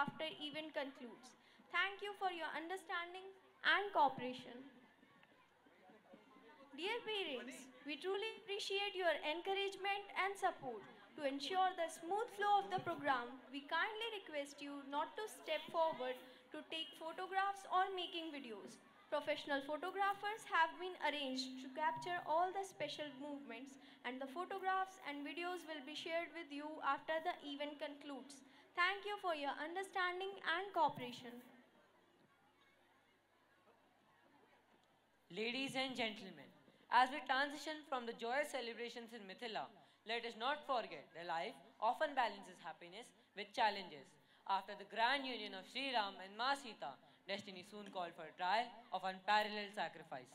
after event concludes. Thank you for your understanding and cooperation. Dear parents, we truly appreciate your encouragement and support. To ensure the smooth flow of the program, we kindly request you not to step forward to take photographs or making videos. Professional photographers have been arranged to capture all the special movements, and the photographs and videos will be shared with you after the event concludes. Thank you for your understanding and cooperation. Ladies and gentlemen, as we transition from the joyous celebrations in Mithila, let us not forget that life often balances happiness with challenges. After the grand union of Sri Ram and Ma Sita, destiny soon called for a trial of unparalleled sacrifice.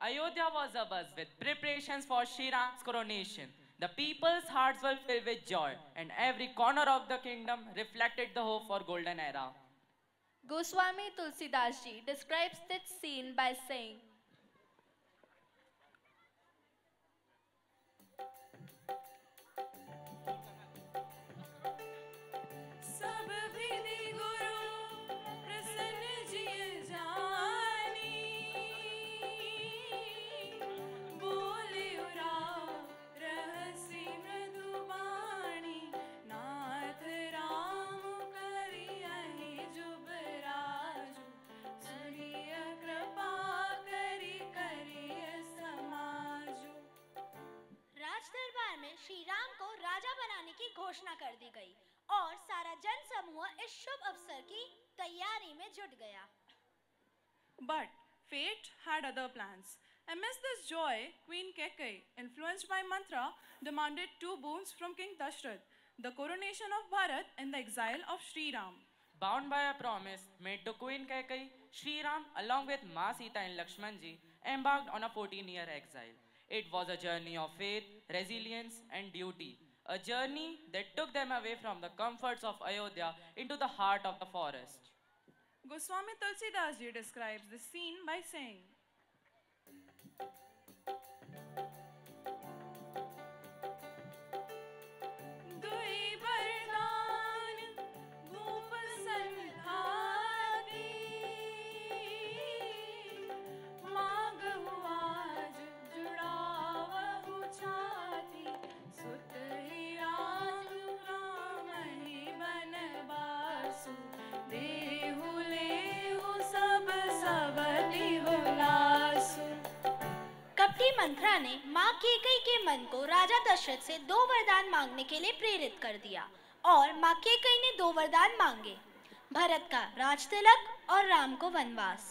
Ayodhya was abuzz with preparations for Sri Ram's coronation. The people's hearts were filled with joy, and every corner of the kingdom reflected the hope for golden era. Goswami Tulsidas ji describes this scene by saying, सब विधि गुरु प्रसन्न जिय जानी बोले उराव रहसी मृदुबाणी नाथ राम करियहि जुबराजु सुनिय कृपा करिय समाजु। राज दरबार में श्री राम को राजा बनाने की घोषणा कर दी गई और सारा जन समूह इस शुभ अवसर की तैयारी में जुट गया। But fate had other plans. Amidst this joy, Queen Kekai, influenced by mantra, demanded two boons from King Dashrath: the coronation of Bharat and the exile of Sri Ram. Bound by a promise made to Queen Kaikai, Sri Ram, along with Ma Sita and Lakshmanji, embarked on a 14-year exile. It was a journey of faith, resilience, and duty. A journey that took them away from the comforts of Ayodhya into the heart of the forest. Goswami Tulsidas ji describes this scene by saying, दुई बरदान भूप संधाती मांगहु आज जुड़ावहु छाती सुत ही राम ही बनवासु देहु लेहु सब सबति हुलासु। कपटी मंत्रा ने माँ केकई के मन को राजा दशरथ से दो वरदान मांगने के लिए प्रेरित कर दिया और माँ केकई ने दो वरदान मांगे, भरत का राज तिलक और राम को वनवास।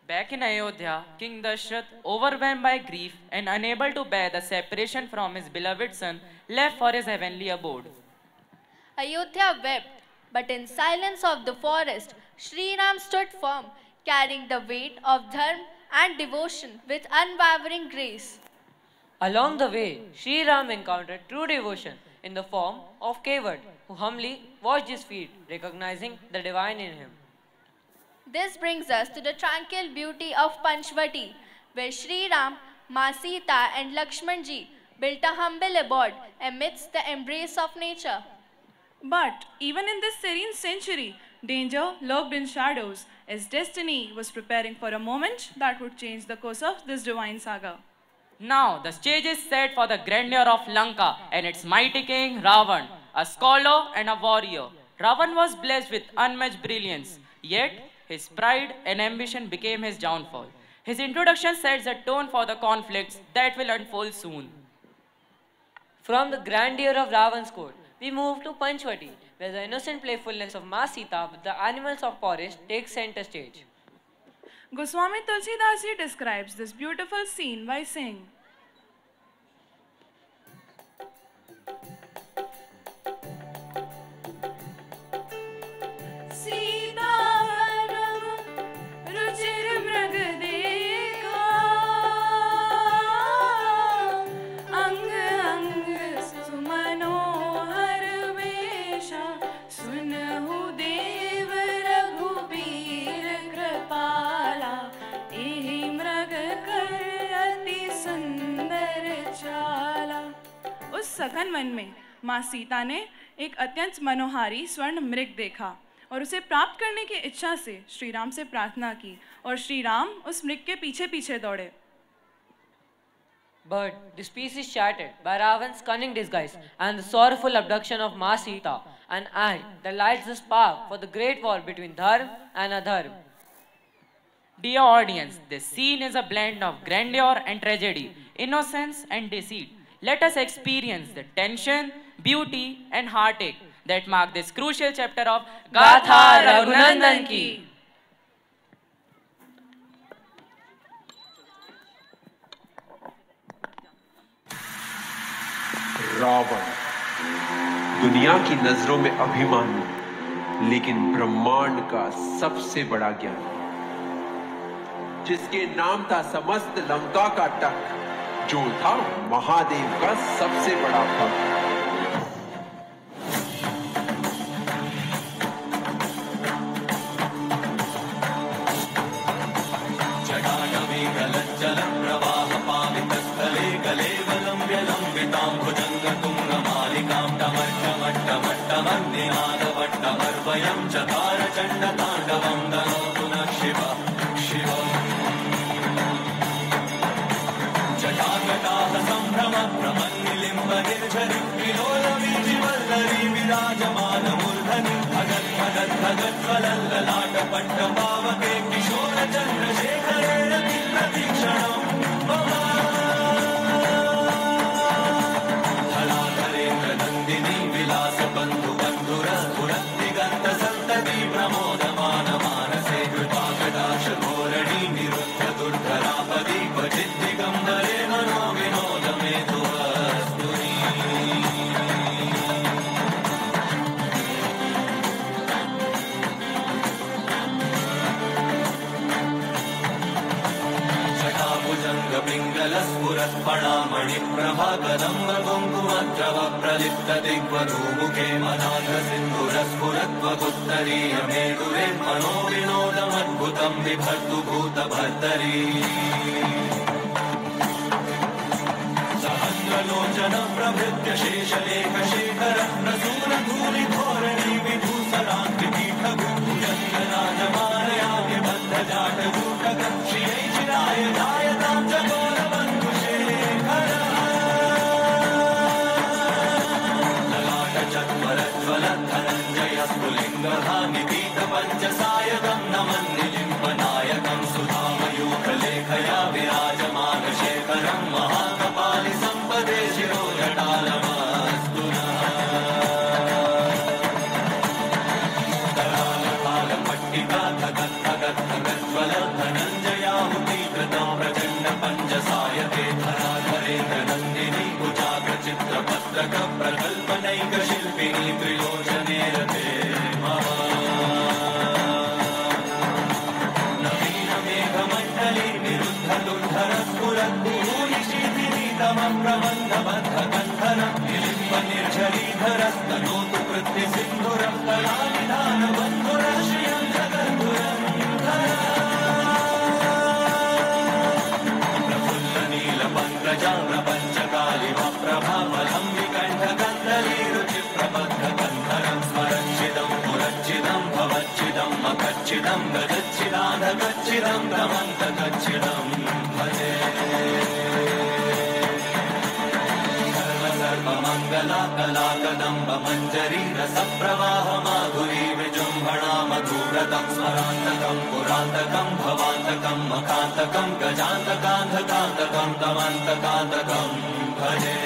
Back in Ayodhya, King Dashrath, overwhelmed by grief and unable to bear the separation from his beloved son, left for his heavenly abode. Ayodhya wept, but in silence of the forest, Sri Ram stood firm, carrying the weight of dharma and devotion with unwavering grace. Along the way, Sri Ram encountered true devotion in the form of Kevat, who humbly washed his feet, recognizing the divine in him. This brings us to the tranquil beauty of Panchvati, where Sri Ram, Ma Sita and Lakshmanji built a humble abode amidst the embrace of nature. But even in this serene century, danger lurked in shadows, as destiny was preparing for a moment that would change the course of this divine saga. Now, the stage is set for the grandeur of Lanka and its mighty king Ravan, a scholar and a warrior. Ravan was blessed with unmatched brilliance, yet his pride and ambition became his downfall. His introduction sets the tone for the conflicts that will unfold soon. From the grandeur of Ravan's court, we move to Panchvati, where the innocent playfulness of Ma Sita with the animals of forest takes center stage. Goswami Tulsidas ji describes this beautiful scene by saying, सघन one में माँ सीता ने एक अत्यंत मनोहारी स्वर्ण मृग देखा और उसे प्राप्त करने की इच्छा से श्री राम से प्रार्थना की और श्री राम उस मृग के पीछे पीछे दौड़े। But this piece is shattered by Ravan's cunning disguise and the sorrowful abduction of Ma Sita, an eye that lights the spark for the great war between Dharma and Adharma. Dear audience, this scene is a blend of grandeur and tragedy, innocence and deceit. Let us experience the tension, beauty and heartache that mark this crucial chapter of Gatha Raghunandan Ki. Ravan दुनिया की नजरों में अभिमानी, लेकिन ब्रह्मांड का सबसे बड़ा ज्ञानी, जिसके नाम था समस्त लंका का टक, जो था महादेव का सबसे बड़ा भक्त। चकार चंड तांडवं दनो पुनः शिव शिव जटाकटाह संभ्रम भ्रमन्निलिम्ब निर्झरि विलोलवीजिवल्लरी विराजमान मूर्धनि भगत् भगत् भगत् ज्वलल्ललाट पट्ट पावके किशोर चन्द्रशेखरे रति प्रतीक्षणम् हलाधरेन्द्र नन्दिनी विलास बन्धु बन्धुर स्फुरद्दिगन्त सन्तति प्रमोदमान मानसे कृपाकटाक्ष धोरणि निरुद्ध दुर्धरापदि क्वचित् दिगम्बरे मनो विनोद मेधु वस्तुनि जटाभुजङ्ग पिङ्गल स्फुरत्फणामणि प्रभा कदम्ब कुङ्कुमद्रव प्रलिप्त दिग्वधूमुखे मदान्ध सिन्धुरस्फुरत्वगुत्तरीय मेरुरे मनो विनोदमद्भुतं बिभर्तु भूतभर्तरी सहस्रलोचन प्रभृत्य शेषलेख शेखर प्रसून धूलि धोरणि विभूषणाङ्कृतीठ भूभुजङ्गराजमानयामि बद्ध जाट जूटक श्रियै चिराय जायतां जगोर बन्धु शेखर ललाट चत्वरज्वल धनञ्जय स्फुलिङ्गहानि पीठ पञ्चसायकं नमन्निलिम्बनायकं सुधामयूखलेखया विराजमान शेखरं महाकपालि सम्पदे शिरो जटालमस्तु नः करालकालपट्टिका धगत् धगत् धगज्वल धनञ्जयाहुति कृतं प्रचण्ड पञ्चसायके धराधरेन्द्र नन्दिनी कुचाग्र चित्रपत्रक प्रकल्पनैक शिल्पिनी त्रिलोचने रते नवीन मेघमण्डली निरुद्ध दुर्धर स्फुरद्भूनि शीतिनीतमं प्रबन्ध बद्ध कन्धर निलिम्ब निर्झरीधरस्तनोतु कृत्ति सिन्धुरं कलाविधान बन्धुर श्रियं जगद्गुरं प्रफुल्ल नील पङ्कजाग्र पञ्चकालिव प्रभाफलं विकण्ठ कन्दली रुचि प्रबद्ध कन्धरं स्मरच्छिदं पुरच्छिदं भवच्छिदं मखच्छिदं गजच्छिदाधगच्छिदं भ्रमन्तगच्छिदं भजे सर्वमङ्गला कलाकदम्ब मञ्जरी रसप्रवाह माधुरी विजृम्भणा मधुव्रतं स्मरान्तकं पुरान्तकं भवान्तकं मखान्तकं गजान्तकान्धकान्तकं तमन्तकान्तकं भजे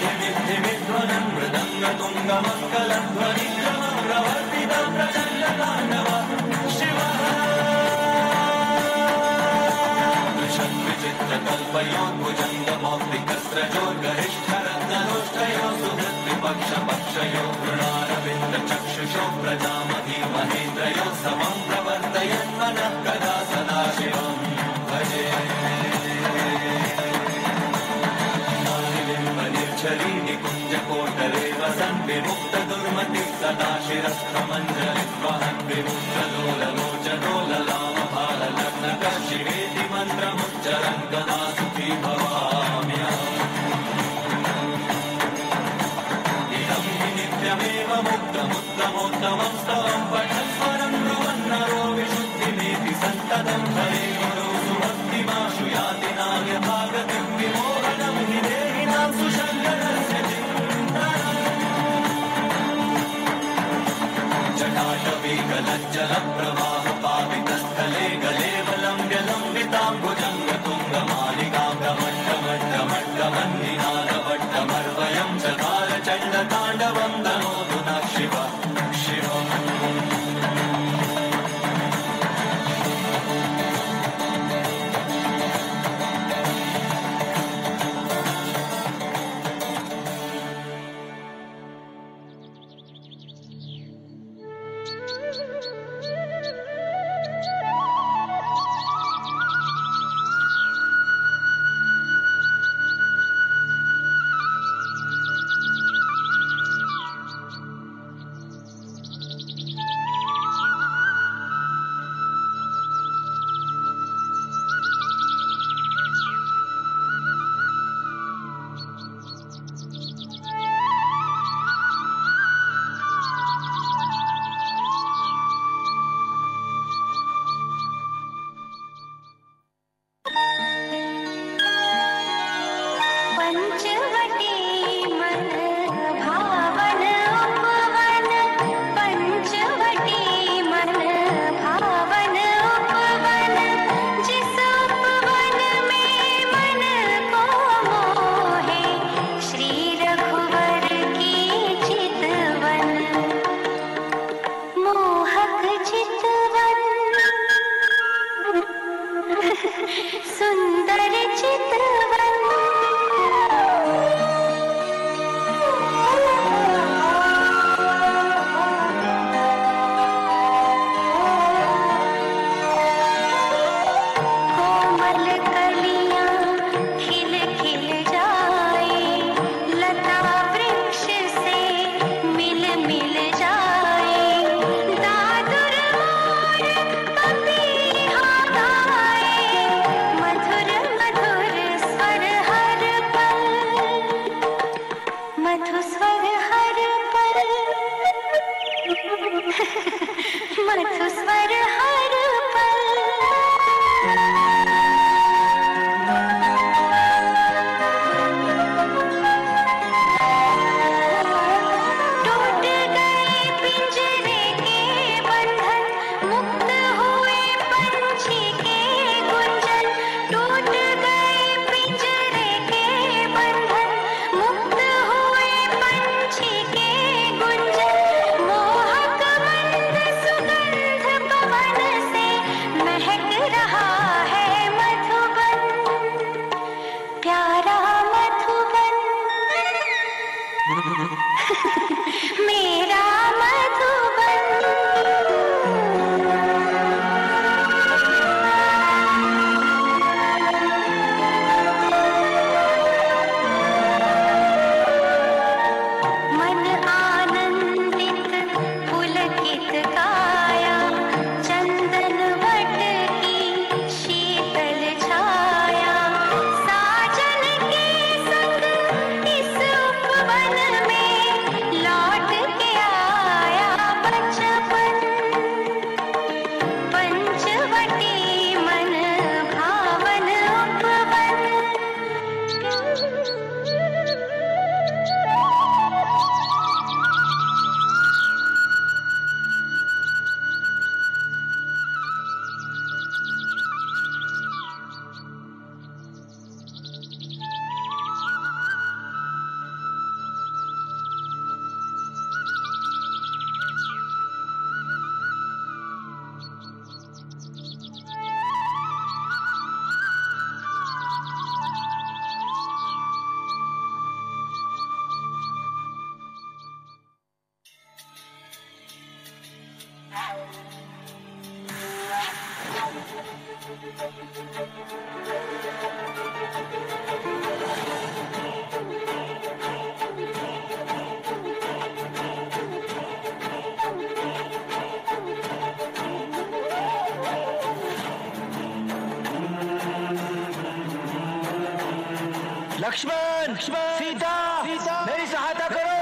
जयन्मदभ्रविभ्रमभ्रमद्भुजङ्गमश्वसद्भिर्गमत्कमस्फुरत्करालभालभव्यवाढ्यविध्यविध्यविध्वनन् मृदङ्गतुङ्गमङ्गलध्वनिक्रमं प्रवर्तितं प्रचण्डताण्डव शिवः विचित्रकल्पयोद्भुजङ्गमौक्तिकस्रजोर्गरिष्ठरत्नलोष्टयो सुहृद्विपक्षपक्षयो वृणारविन्दचक्षुषो प्रजामहि महेन्द्रयो समं प्रवर्तयन् मनः कदा सदा शिवं भजे निर्झरी निकुञ्जकोटरे वसन् विमुक्तदुर्मतिः सदा शिरस्त्रमञ्जलिर्वहन् विमुक्तलोललोचनो तदं हरे मनोऽसु भक्तिमाशु याति नायभागतिं विमोहनं हि देहिनां सुशङ्करस्य जटाटवीगलज्जलप्रवाहपावितस्थले गलेवलम्ब्य लम्बिताम्बुजङ्गतुङ्गमालिकां रमट्टमट्टमट्टमन्निनादवट्टमर्वयं चकारचण्डताण्डवं तनोतु नः शिव शिवम् लक्ष्मण, सीता, मेरी सहायता करो।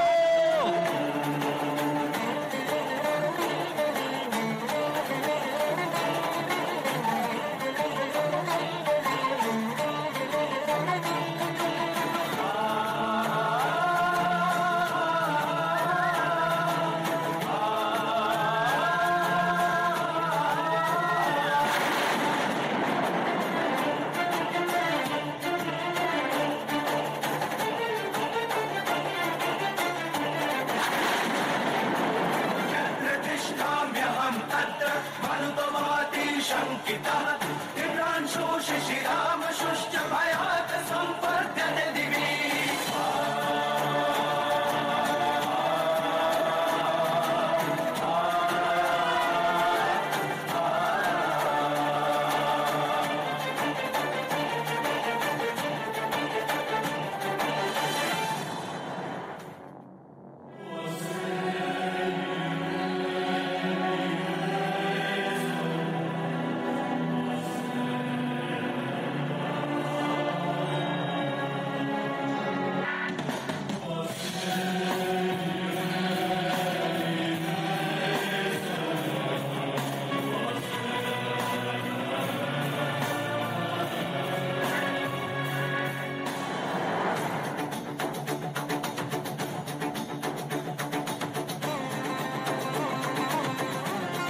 अंकितः हिरण्यशोष श्रीराम शुष्ट भयात् संवर्धते दिवि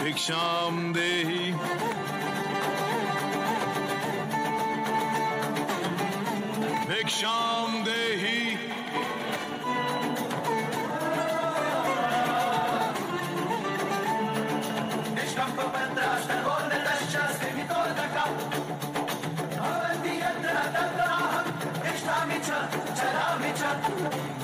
भिक्षाम देहि भिक्षाम देहि चरामि च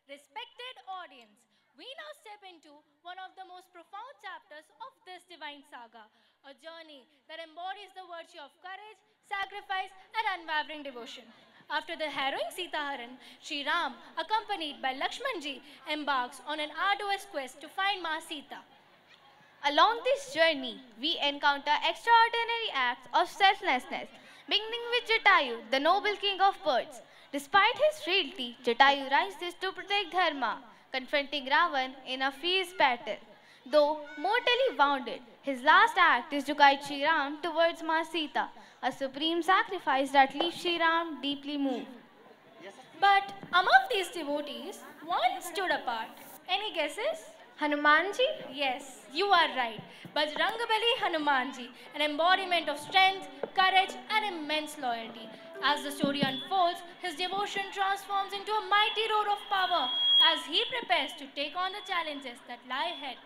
Respected audience, we now step into one of the most profound chapters of this divine saga, a journey that embodies the virtue of courage, sacrifice, and unwavering devotion. After the harrowing Sitaharan, Sri Ram, accompanied by Lakshmanji, embarks on an arduous quest to find Ma Sita. Along this journey, we encounter extraordinary acts of selflessness, beginning with Jatayu, the noble king of birds. Despite his frailty, Jatayu rises to protect Dharma, confronting Ravan in a fierce battle. Though mortally wounded, his last act is to guide Sri Ram towards Ma Sita, a supreme sacrifice that leaves Sri Ram deeply moved. But among these devotees, one stood apart. Any guesses? Hanumanji? Yes, you are right. Bajrangabali Hanumanji, an embodiment of strength, courage, and immense loyalty. As the story unfolds, his devotion transforms into a mighty roar of power as he prepares to take on the challenges that lie ahead.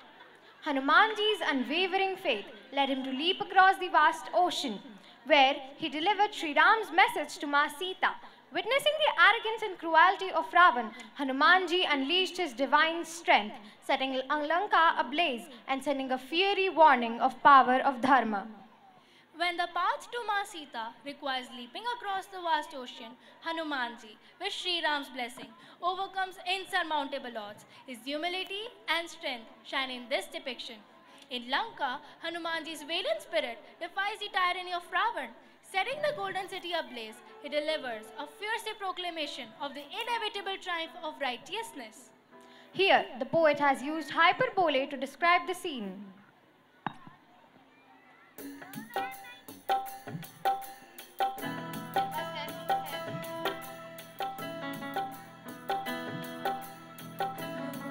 Hanumanji's unwavering faith led him to leap across the vast ocean, where he delivered Sri Ram's message to Ma Sita. Witnessing the arrogance and cruelty of Ravan, Hanumanji unleashed his divine strength, setting Lanka ablaze and sending a fiery warning of power of Dharma. When the path to Ma Sita requires leaping across the vast ocean, Hanumanji, with Sri Ram's blessing, overcomes insurmountable odds. His humility and strength shine in this depiction. In Lanka, Hanumanji's valiant spirit defies the tyranny of Ravan. Setting the golden city ablaze, he delivers a fierce proclamation of the inevitable triumph of righteousness. Here, the poet has used hyperbole to describe the scene.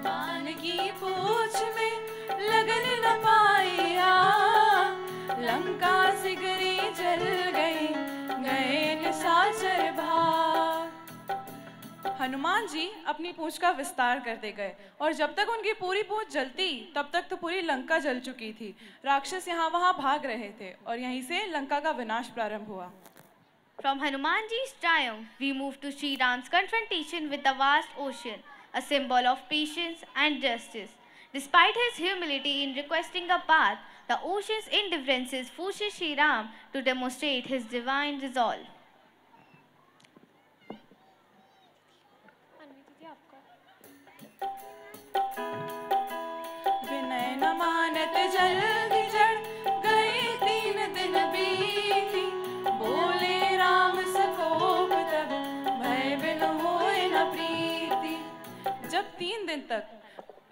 मान की पूछ में लगन न पाया, लंका सिगरी हनुमान जी अपनी पूंछ का विस्तार करते गए और जब तक उनकी पूरी पूंछ जलती तब तक तो पूरी लंका जल चुकी थी। राक्षस यहाँ वहाँ भाग रहे थे और यहीं से लंका का विनाश प्रारंभ हुआ। From Hanumanji's triumph, we move to Sri Ram's confrontation with the vast ocean, a symbol of patience and justice. Despite his humility in requesting a path, the ocean's indifference forces Sri Ram to demonstrate his divine resolve. विनय न मानत जल्दी जड़ गए 3 दिन बीती, बोले राम सकोप तब भय बिन होए न प्रीति। जब 3 दिन तक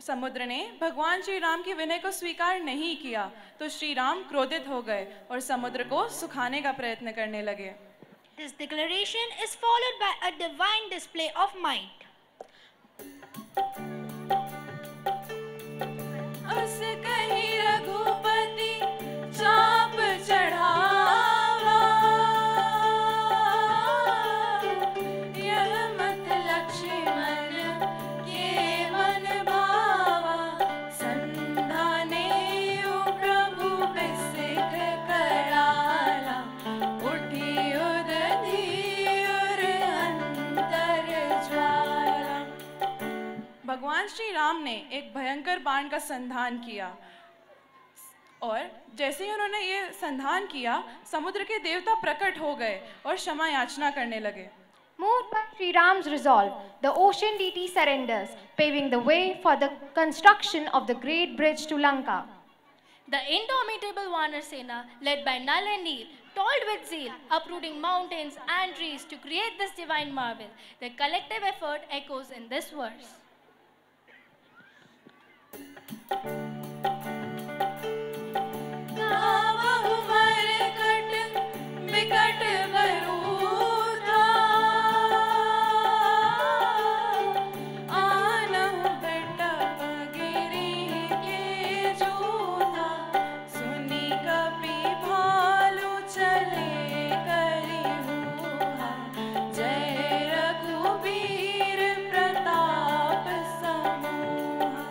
समुद्र ने भगवान श्री राम के विनय को स्वीकार नहीं किया तो श्री राम क्रोधित हो गए और समुद्र को सुखाने का प्रयत्न करने लगे। This declaration is followed by a divine display of might. अस कहीं रघुपति चाप चढ़ावा, यह मत लक्ष्मण के मन भावा। संधाने प्रभु बिसिख कराला, उठी उदधि उर अंतर ज्वाला। भगवान श्री राम ने एक भयंकर बाण का संधान किया और जैसे ही उन्होंने ये संधान किया समुद्र के देवता प्रकट हो गए और क्षमा याचना करने लगे। Moved by Sri Ram's resolve, the ocean deity surrenders, paving the way for the construction of the great bridge to Lanka. The indomitable Vanarsena, led by Nal and Neel, toiled with zeal, uprooting mountains and trees to create this divine marvel. Their collective effort echoes in this verse. विकट बरूथा, आनहु बेटप गिरि के जूथा। सुनी कपि भालु चले करि हुआ, जय रघुबीर प्रताप समूहा।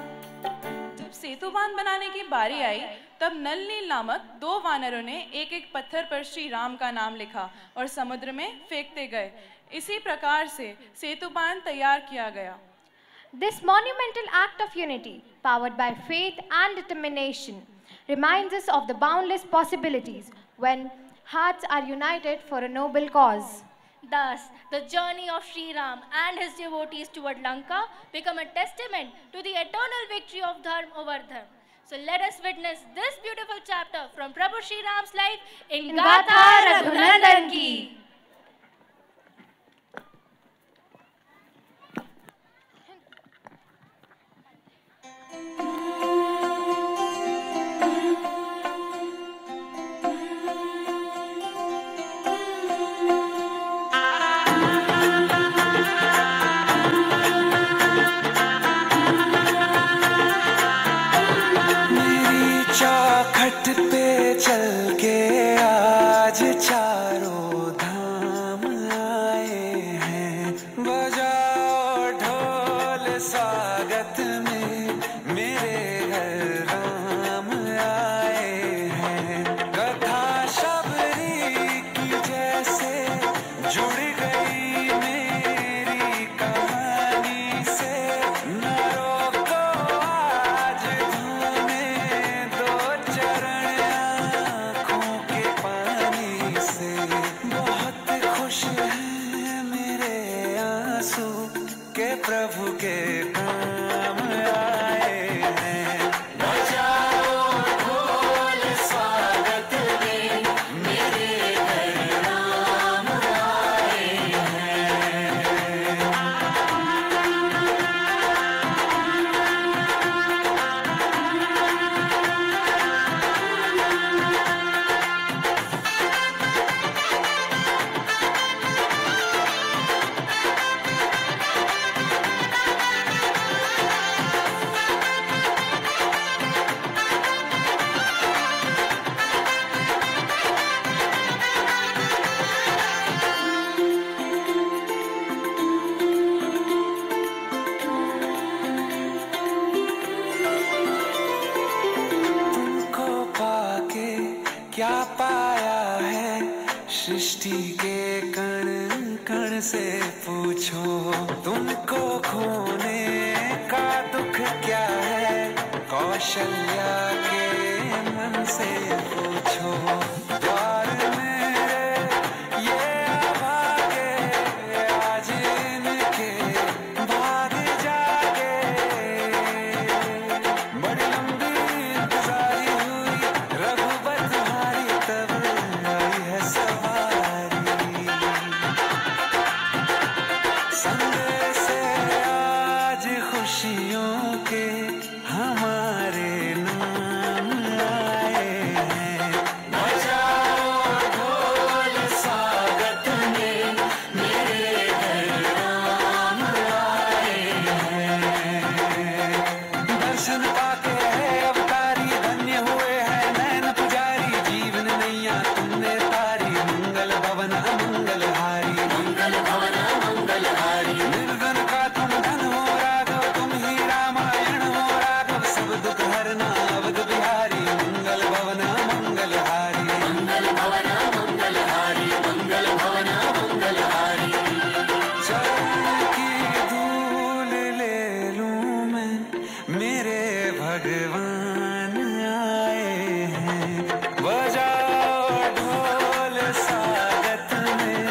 जब सेतु बांध बनाने की बारी आई तब नल नील नामक 2 वानरों ने एक एक पत्थर पर श्री राम का नाम लिखा और समुद्र में फेंकते गए। इसी प्रकार से सेतु बांध तैयार किया गया। This monumental act of unity, powered by faith and determination, reminds us of the boundless possibilities when hearts are united for a noble cause. Thus, the journey of Sri Ram and his devotees toward Lanka become a testament to the eternal victory of Dharma over Dharma. So let us witness this beautiful chapter from Prabhu Sri Ram's life in Gatha Raghunandan Ki. चौखट पे चल के आज चारों धाम आए हैं। बजाओ ढोल स्वागत में, मेरे घर राम आए हैं। कथा शबरी की जैसे जुड़ गई मेरी कहानी से। न रोको आज धोने चरण आँखों के पानी से। बहुत खुश हैं मेरे आंसू के प्रभु के काम आए हैं। बजाओ ढोल स्वागत में, मेरे घर राम आए हैं। सृष्टि के कण कण से पूछो, तुमको खोने का दुख क्या है, कौशल्या के मन से पूछो। द्वार मेरे ये अभागे, आज इनके भाग जागे। बड़ी लंबी इंतजारी हुई रघुबर तुम्हारी, तब आई है सवारी। संदेश आज खुशियों के हमारे नाम आए हैं। बजाओ ढोल स्वागत में, मेरे घर राम आए हैं। दर्शन पाके है अवतारी, धन्य हुए हैं नैन पुजारी। जीवन नैया तुमने तारी, मंगल भवन अमंगलहारी। मंगल भवन अमंगलहारी। निर्धन का तुम धन हो राघव, तुम ही रामायण हो राघव। सब दुख हरना अवध बिहारी, मंगल भवन अमंगलहारी। मंगल भवन अमंगलहारी, मंगल भवन अमंगलहारी। चरण की धूल ले लूं मैं, मेरे भगवान आए हैं। बजाओ ढोल स्वागत में,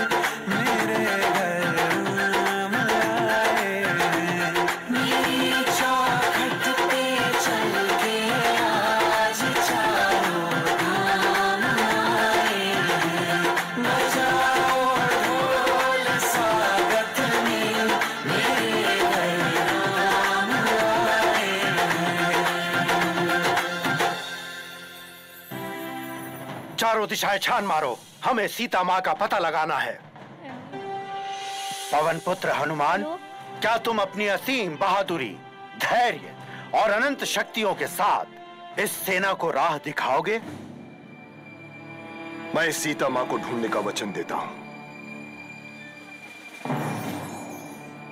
मेरे घर राम आए हैं। मेरी चौखट पे चल के आज चारों धाम आए हैं। बजाओ ढोल स्वागत में, मेरे घर राम आए हैं। चारों दिशाएं छान मारो, हमें सीता माँ का पता लगाना है। पवन पुत्र हनुमान, क्या तुम अपनी असीम बहादुरी, धैर्य और अनंत शक्तियों के साथ इस सेना को राह दिखाओगे? मैं सीता माँ को ढूंढने का वचन देता हूँ।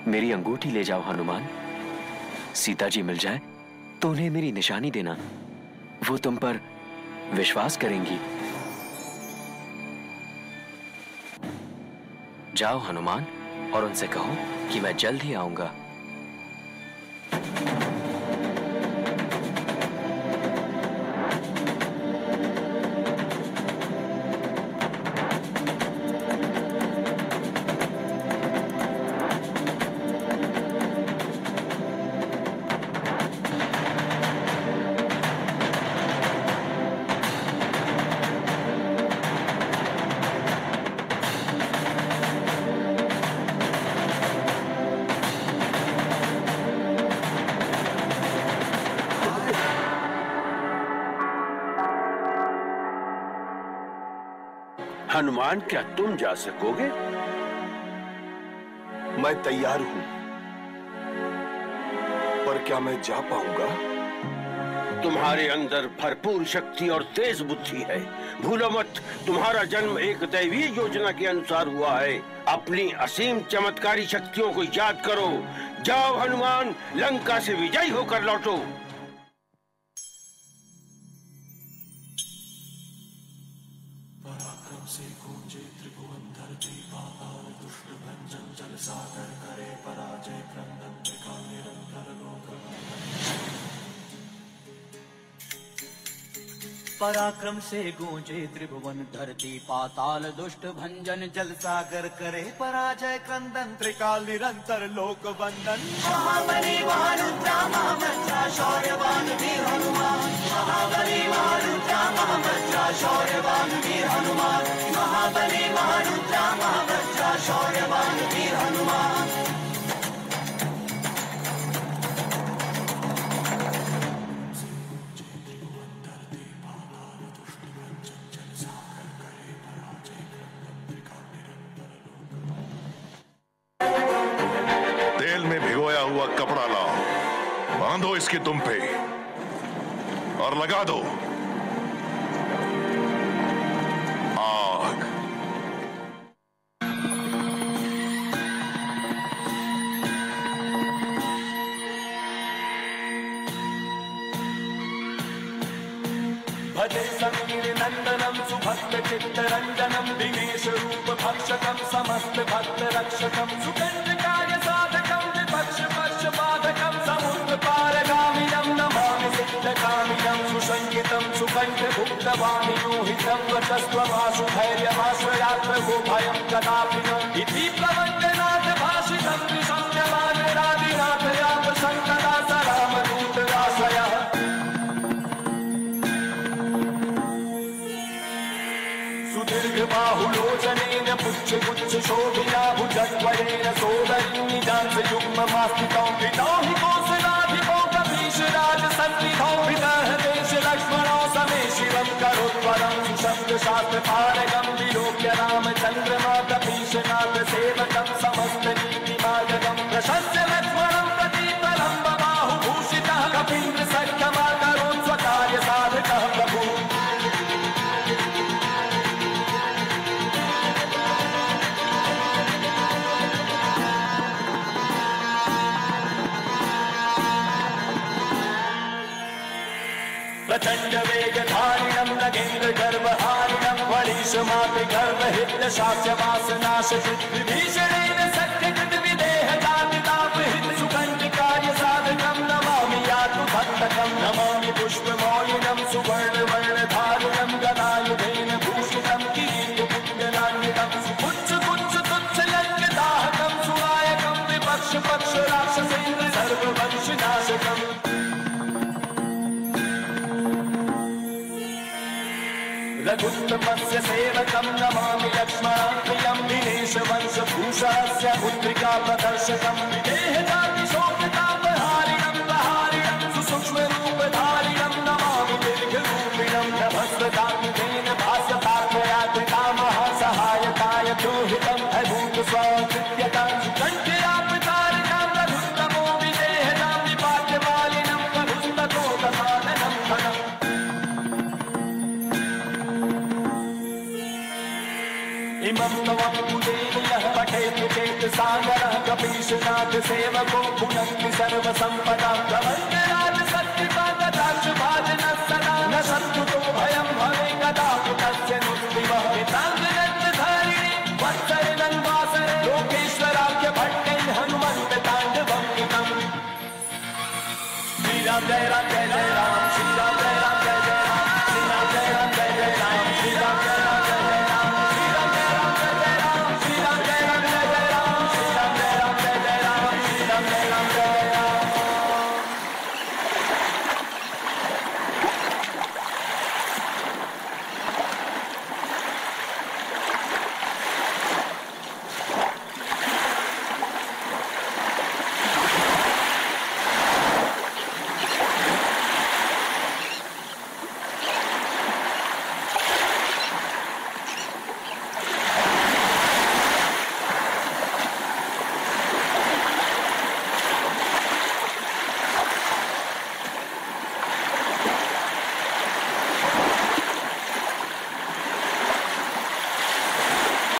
मेरी अंगूठी ले जाओ हनुमान। सीता जी मिल जाए तो उन्हें मेरी निशानी देना, वो तुम पर विश्वास करेंगी। जाओ हनुमान और उनसे कहो कि मैं जल्द ही आऊंगा। हनुमान, क्या तुम जा सकोगे? मैं तैयार हूं, पर क्या मैं जा पाऊंगा? तुम्हारे अंदर भरपूर शक्ति और तेज बुद्धि है। भूलो मत, तुम्हारा जन्म एक दैवीय योजना के अनुसार हुआ है। अपनी असीम चमत्कारी शक्तियों को याद करो। जाओ हनुमान, लंका से विजयी होकर लौटो। पराक्रम से गूंजे त्रिभुवन धरती पाताल, दुष्ट भंजन जल सागर करे पराजय क्रंदन, त्रिकाल निरंतर लोक वंदन। महाबली महारुद्रा महामंत्रा शौर्यवान वीर हनुमान, महाबली महारुद्रा महामंत्रा शौर्यवान वीर हनुमान, महाबली महारुद्रा महामंत्रा शौर्यवान वीर हनुमान। तेल में भिगोया हुआ कपड़ा लाओ, बांधो इसकी तुम पे और लगा दो आग। भजे संकीर्णनंदनम सुभक्त चित्तरंजनम, दिनेश समस्त भक्त रक्षकं सुकंटकाय साधकं विपक्ष पक्ष बाधकं समुद्र पारगामिनं नमामि सिद्धकामिनं सुसंगितं सुकंठ भुक्तवाणियोहितं वचस्त्वमाशु धैर्यमाश्रयात्र गो भयं कदापि न इति प्लवङ्गनाथ भाषितं विसंयमानरादिनाथ याप संकदा स रामदूतदासयः सुदीर्घ बाहुलोचनेन पुच्छ गुच्छ शोभिना भुजद्वयेन सोदरीं निजांसयुग्ममास्थितौ पितौ हि कौसलाधिपौ कपीशराज सन्निधौ पितः देश लक्ष्मणौ समे शिवं करोत्वरं सुशब्दशास्त्रपारगं विलोक्य रामचन्द्रमा कपीशनाथ सेवकं समस्त नीतिमार्गं प्रशस्य लक्ष्मणं प्रतीतलं बाहुभूषितः कपीन्द्र सख्यमाकरोत् स्वकार्यसाधकः प्रभुः प्रचंड वेगधारिणं नगेन्द्र गर्भहारिणं वणीशमापि गर्भहितशास्यवासनाश विभीषणेन सख्यकृत विदेह जातितापहित सुकंटिकाय साधकं नमामि यातु भक्तकं नमामि पुष्पमौलिनं सुवर्णवर्णधारिणं गदायुधेन भूषितं किरीटपुण्यलान्वितं पुच्छ पुच्छ तुच्छ लङ्घ्यदाहकं सुनायकं विपक्ष पक्ष राक्षसेन्द्र सर्ववंशनाशकम् रघुत्तमस्य सेवकं नमामि लक्ष्मणं प्रियं दिनेशवंशभूषणस्य पुत्रिका प्रदर्शकं विदेहजातिशोकतापहारिणं प्रहारिणं सुसूक्ष्मरूपधारिणं नमामि दीर्घरूपिणं नभस्वतान्तेन भास्यतात्मयात्रिकामः सहायताय द्रोहितं अभूतस्वाकृत्यतं सुकण्ठयापतारिणां रघुत्तमो विदेहजां विपाट्यमालिनं प्रभुस्ततोतमाननं फलम् इमं तवं कुलेन यः पठेत् चेत् सागरः कपीशनाथ सेवको भुनक्ति सर्वसम्पदां प्रवङ्गराज